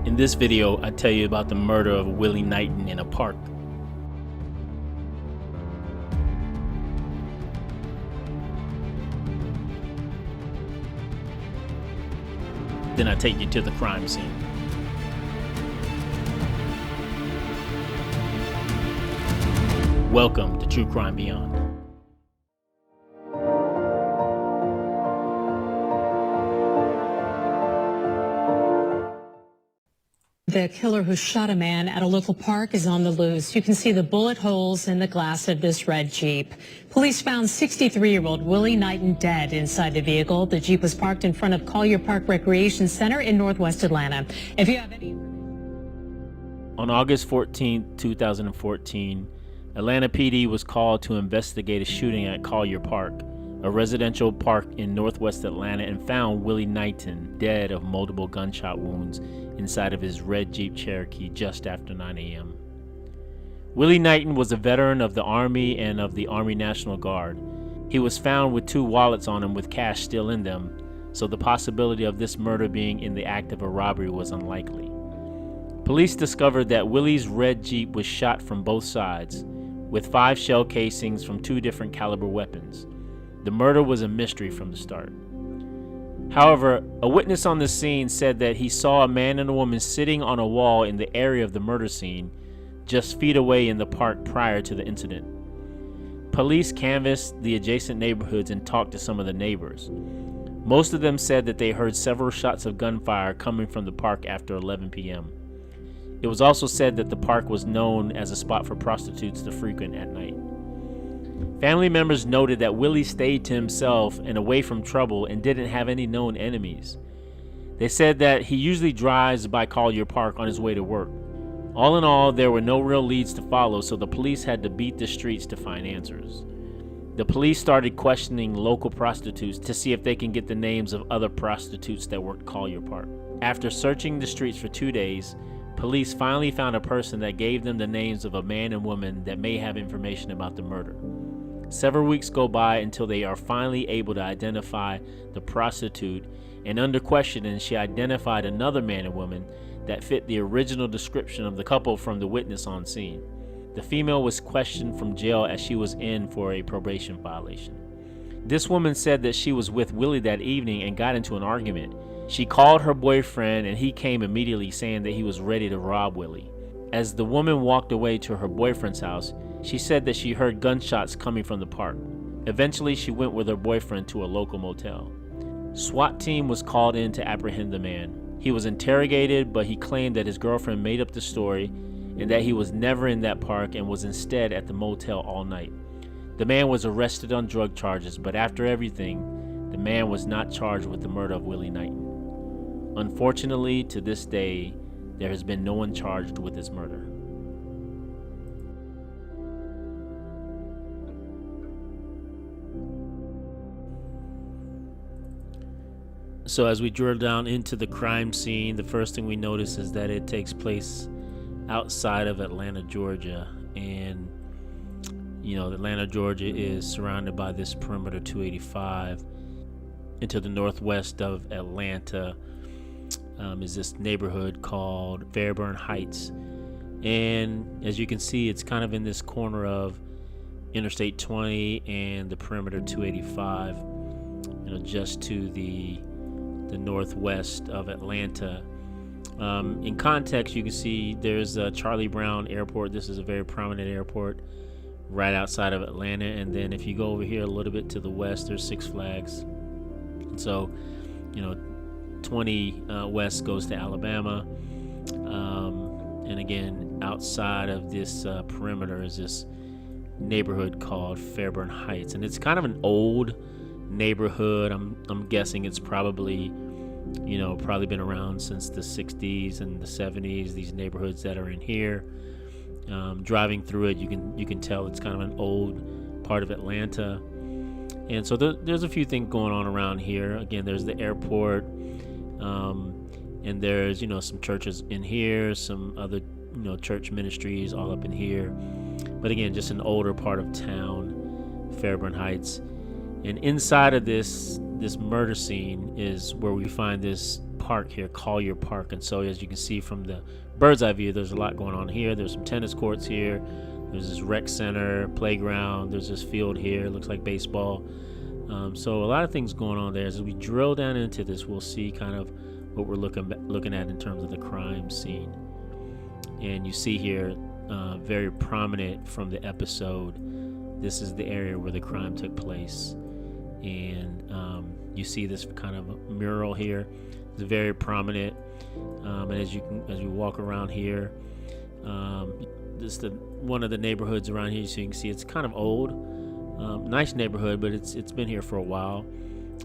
In this video, I tell you about the murder of Willie Knighton in a park. Then I take you to the crime scene. Welcome to True Crime Beyond. The killer who shot a man at a local park is on the loose. You can see the bullet holes in the glass of this red Jeep. Police found 63-year-old Willie Knighton dead inside the vehicle. The Jeep was parked in front of Collier Park Recreation Center in Northwest Atlanta. If you have any... On August 14, 2014, Atlanta PD was called to investigate a shooting at Collier Park, a residential park in Northwest Atlanta, and found Willie Knighton dead of multiple gunshot wounds inside of his red Jeep Cherokee just after 9 a.m. Willie Knighton was a veteran of the Army and of the Army National Guard. He was found with 2 wallets on him with cash still in them, so the possibility of this murder being in the act of a robbery was unlikely. Police discovered that Willie's red Jeep was shot from both sides, with 5 shell casings from 2 different caliber weapons. The murder was a mystery from the start. However, a witness on the scene said that he saw a man and a woman sitting on a wall in the area of the murder scene, just feet away in the park prior to the incident. Police canvassed the adjacent neighborhoods and talked to some of the neighbors. Most of them said that they heard several shots of gunfire coming from the park after 11 p.m. It was also said that the park was known as a spot for prostitutes to frequent at night. Family members noted that Willie stayed to himself and away from trouble and didn't have any known enemies. They said that he usually drives by Collier Park on his way to work. All in all, there were no real leads to follow, so the police had to beat the streets to find answers. The police started questioning local prostitutes to see if they can get the names of other prostitutes that worked Collier Park. After searching the streets for 2 days, police finally found a person that gave them the names of a man and woman that may have information about the murder. Several weeks go by until they are finally able to identify the prostitute, and under questioning, she identified another man and woman that fit the original description of the couple from the witness on scene. The female was questioned from jail as she was in for a probation violation. This woman said that she was with Willie that evening and got into an argument. She called her boyfriend and he came immediately, saying that he was ready to rob Willie. As the woman walked away to her boyfriend's house, she said that she heard gunshots coming from the park. Eventually, she went with her boyfriend to a local motel. SWAT team was called in to apprehend the man. He was interrogated, but he claimed that his girlfriend made up the story and that he was never in that park and was instead at the motel all night. The man was arrested on drug charges, but after everything, the man was not charged with the murder of Willie Knighton. Unfortunately, to this day, there has been no one charged with his murder. So as we drill down into the crime scene, the first thing we notice is that it takes place outside of Atlanta, Georgia. And, Atlanta, Georgia is surrounded by this perimeter 285. Into the northwest of Atlanta is this neighborhood called Fairburn Heights. And as you can see, it's kind of in this corner of Interstate 20 and the perimeter 285, just to the northwest of Atlanta. In context, you can see there's Charlie Brown Airport. This is a very prominent airport right outside of Atlanta. And then if you go over here a little bit to the west, there's Six Flags. And so, 20 west goes to Alabama. And again, outside of this perimeter is this neighborhood called Fairburn Heights. And it's kind of an old neighborhood. I'm guessing it's probably been around since the 60s and the 70s. These neighborhoods that are in here, driving through it, you can tell it's kind of an old part of Atlanta. And so there's a few things going on around here. Again, there's the airport, and there's some churches in here, some other church ministries all up in here. But again, just an older part of town, Fairburn Heights. And inside of this murder scene is where we find this park here, Collier Park. And so as you can see from the bird's eye view, there's a lot going on here. There's some tennis courts here. There's this rec center, playground. There's this field here. It looks like baseball. So a lot of things going on there. As we drill down into this, we'll see kind of what we're looking at in terms of the crime scene. And you see here, very prominent from the episode, this is the area where the crime took place. And you see this kind of mural here. It's very prominent. And as we walk around here, this is one of the neighborhoods around here. So you can see it's kind of old. Nice neighborhood, but it's been here for a while.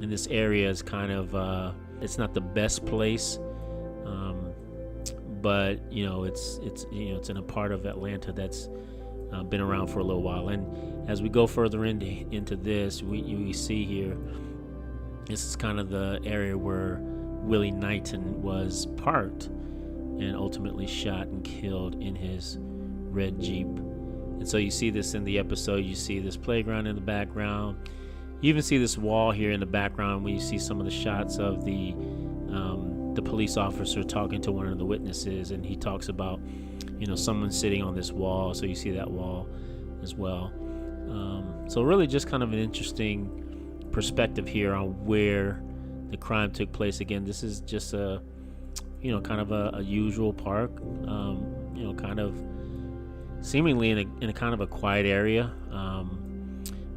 And this area is kind of it's not the best place, but it's in a part of Atlanta that's been around for a little while. And as we go further into this, we see here, this is kind of the area where Willie Knighton was parked and ultimately shot and killed in his red Jeep. And so you see this in the episode. You see this playground in the background. You even see this wall here in the background when you see some of the shots of the police officer talking to one of the witnesses, and he talks about, someone sitting on this wall. So you see that wall as well. So really just kind of an interesting perspective here on where the crime took place. Again, this is just a kind of a usual park, kind of seemingly in a kind of a quiet area.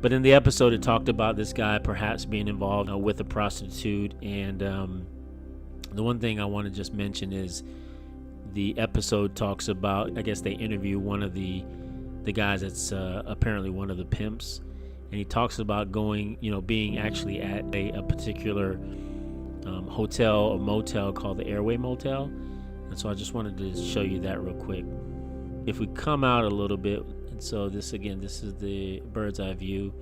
But in the episode, it talked about this guy perhaps being involved with a prostitute. And the one thing I want to just mention is the episode talks about, I guess they interview one of the guys that's apparently one of the pimps. And he talks about going, being actually at a particular hotel or motel called the Airway Motel. And so I just wanted to show you that real quick. If we come out a little bit, and so this is the bird's eye view.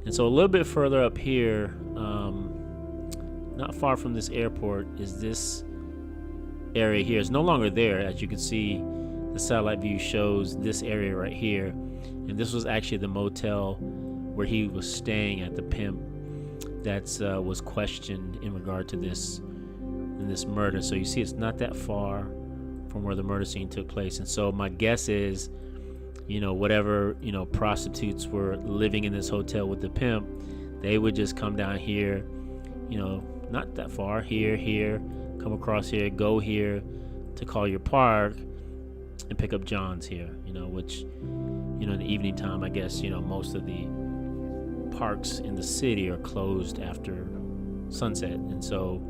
And so a little bit further up here, not far from this airport, is this area here. It's no longer there. As you can see, the satellite view shows this area right here. And this was actually the motel where he was staying at, the pimp that was questioned in regard to this murder. So you see it's not that far from where the murder scene took place. And so my guess is, whatever, prostitutes were living in this hotel with the pimp, they would just come down here, not that far, here, come across here, go here to Collier Park and pick up John's here, which, in the evening time, I guess, most of the parks in the city are closed after sunset. And so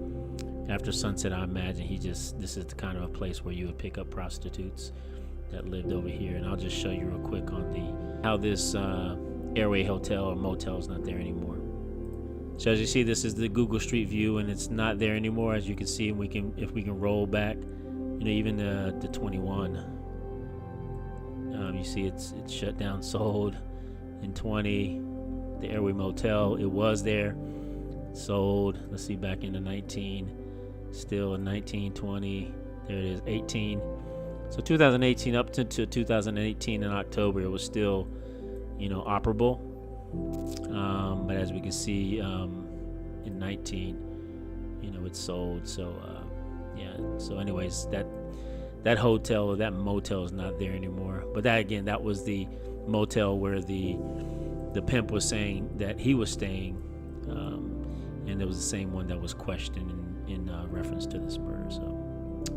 after sunset, I imagine this is the kind of a place where you would pick up prostitutes that lived over here. And I'll just show you real quick on how this Airway Hotel or motel is not there anymore. So as you see, this is the Google Street View, and it's not there anymore. As you can see, if we can roll back, even the 21, you see it's shut down, sold in 20. The Airway Motel, it was there, sold. Let's see, back into 19, still in 19, 20, there it is, 18. So 2018 up to 2018 in October, it was still, operable. But as we can see, in 19, it's sold. So so anyways, that hotel or that motel is not there anymore. But that was the motel where the pimp was saying that he was staying, and it was the same one that was questioned in reference to this murder.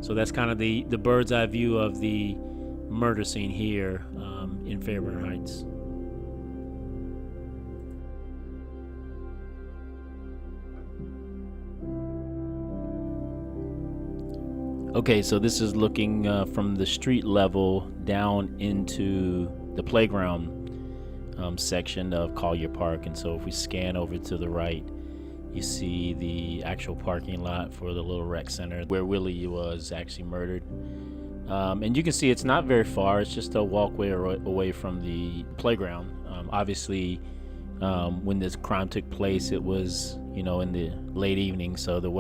So that's kind of the bird's eye view of the murder scene here in Fairburn Heights. Okay, so this is looking from the street level down into the playground section of Collier Park. And so if we scan over to the right, you see the actual parking lot for the little rec center where Willie was actually murdered. And you can see it's not very far. It's just a walkway away from the playground. Obviously, when this crime took place, it was, in the late evening, so there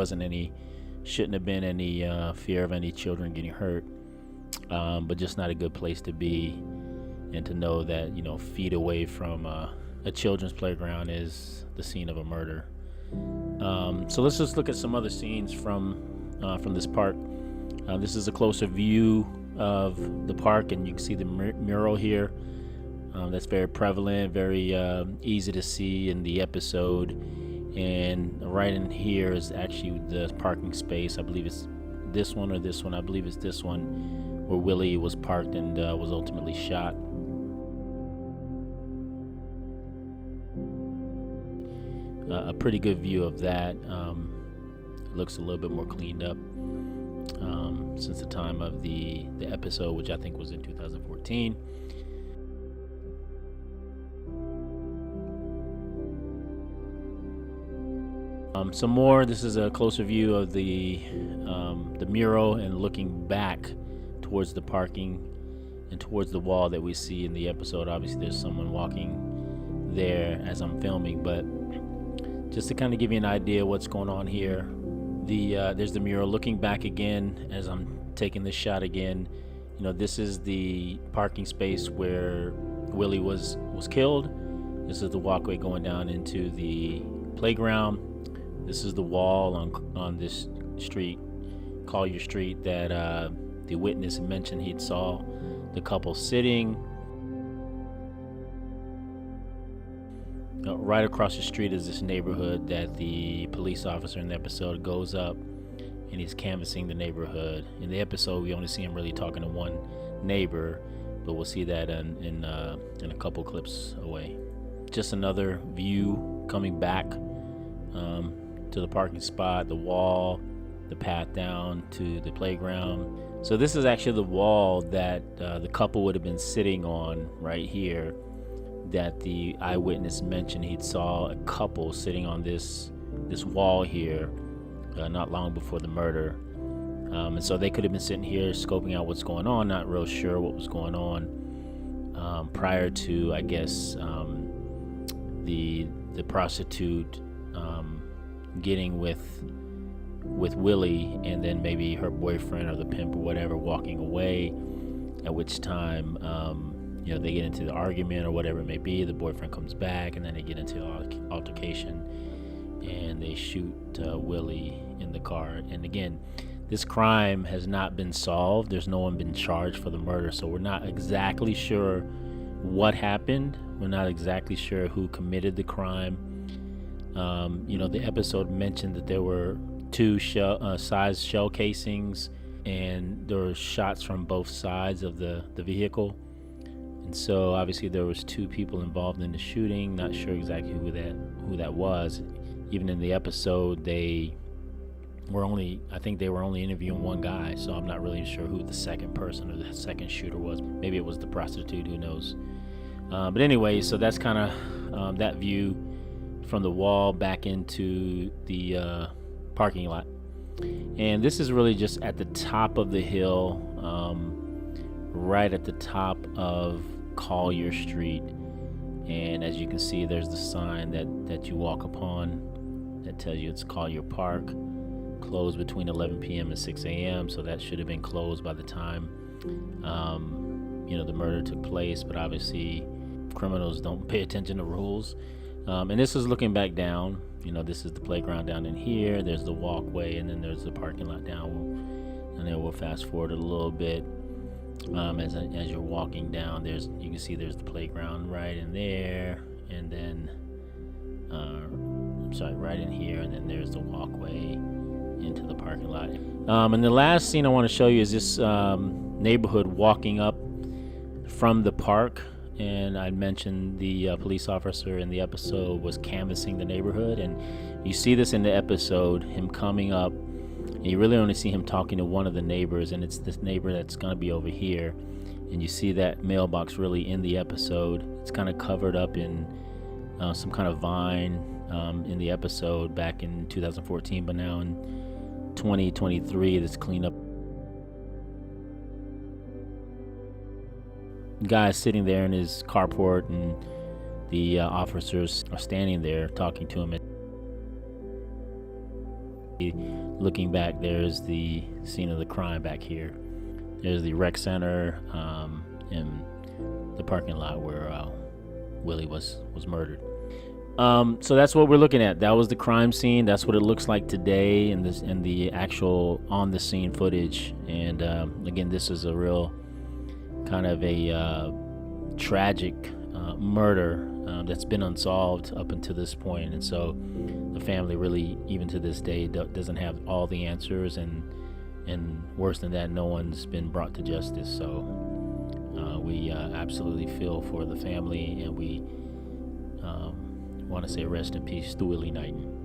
shouldn't have been any fear of any children getting hurt. But just not a good place to be, and to know that, feet away from a children's playground is the scene of a murder. So let's just look at some other scenes from from this park. This is a closer view of the park, and you can see the mural here. That's very prevalent, very easy to see in the episode. And right in here is actually the parking space. I believe it's this one or this one. I believe it's this one where Willie was parked and was ultimately shot. A pretty good view of that. It looks a little bit more cleaned up since the time of the episode, which I think was in 2014. Some more. This is a closer view of the mural and looking back towards the parking and towards the wall that we see in the episode. Obviously, there's someone walking there as I'm filming, but just to kind of give you an idea of what's going on here. There's the mural. Looking back again as I'm taking this shot again, you know, this is the parking space where Willie was killed. This is the walkway going down into the playground. This is the wall on this street, Collier Street, that the witness mentioned he saw the couple sitting. Right across the street is this neighborhood that the police officer in the episode goes up and he's canvassing the neighborhood. In the episode, we only see him really talking to one neighbor, but we'll see that in a couple clips away. Just another view coming back to the parking spot, the wall, the path down to the playground. So this is actually the wall that the couple would have been sitting on right here, that the eyewitness mentioned he saw a couple sitting on this wall here not long before the murder. And so they could have been sitting here scoping out what's going on, not real sure what was going on prior to, I guess, the prostitute getting with Willie, and then maybe her boyfriend or the pimp or whatever walking away, at which time you know, they get into the argument or whatever it may be. The boyfriend comes back, and then they get into the altercation, and they shoot Willie in the car. And again, this crime has not been solved. There's no one been charged for the murder, so we're not exactly sure what happened. We're not exactly sure who committed the crime. You know, the episode mentioned that there were two sized shell casings, and there were shots from both sides of the vehicle. And so obviously there was two people involved in the shooting. Not sure exactly who that was. Even in the episode, I think they were only interviewing one guy, so I'm not really sure who the second person or the second shooter was. Maybe it was the prostitute, who knows. But anyway, so that's kind of that view from the wall back into the parking lot. And this is really just at the top of the hill, right at the top of Collier Street. And as you can see, there's the sign that you walk upon that tells you it's Collier Park, closed between 11 p.m. and 6 a.m. So that should have been closed by the time you know, the murder took place. But obviously criminals don't pay attention to rules. And this is looking back down. You know, this is the playground down in here. There's the walkway, and then there's the parking lot down. And then we'll fast forward a little bit. As you're walking down, you can see there's the playground right in there, and then right in here, and then there's the walkway into the parking lot. And the last scene I want to show you is this neighborhood walking up from the park. And I mentioned the police officer in the episode was canvassing the neighborhood, and you see this in the episode, him coming up, and you really only see him talking to one of the neighbors, and it's this neighbor that's going to be over here. And you see that mailbox really in the episode. It's kind of covered up in some kind of vine in the episode back in 2014, but now in 2023 it's cleaned up. The guy is sitting there in his carport, and the officers are standing there talking to him. Looking back, there's the scene of the crime back here. There's the rec center and the parking lot where Willie was murdered. So that's what we're looking at. That was the crime scene. That's what it looks like today, and this and the actual on the scene footage. And again, this is a real kind of a tragic murder that's been unsolved up until this point. And so the family really, even to this day, doesn't have all the answers, and worse than that, no one's been brought to justice. So we absolutely feel for the family, and we want to say rest in peace to Willie Knighton.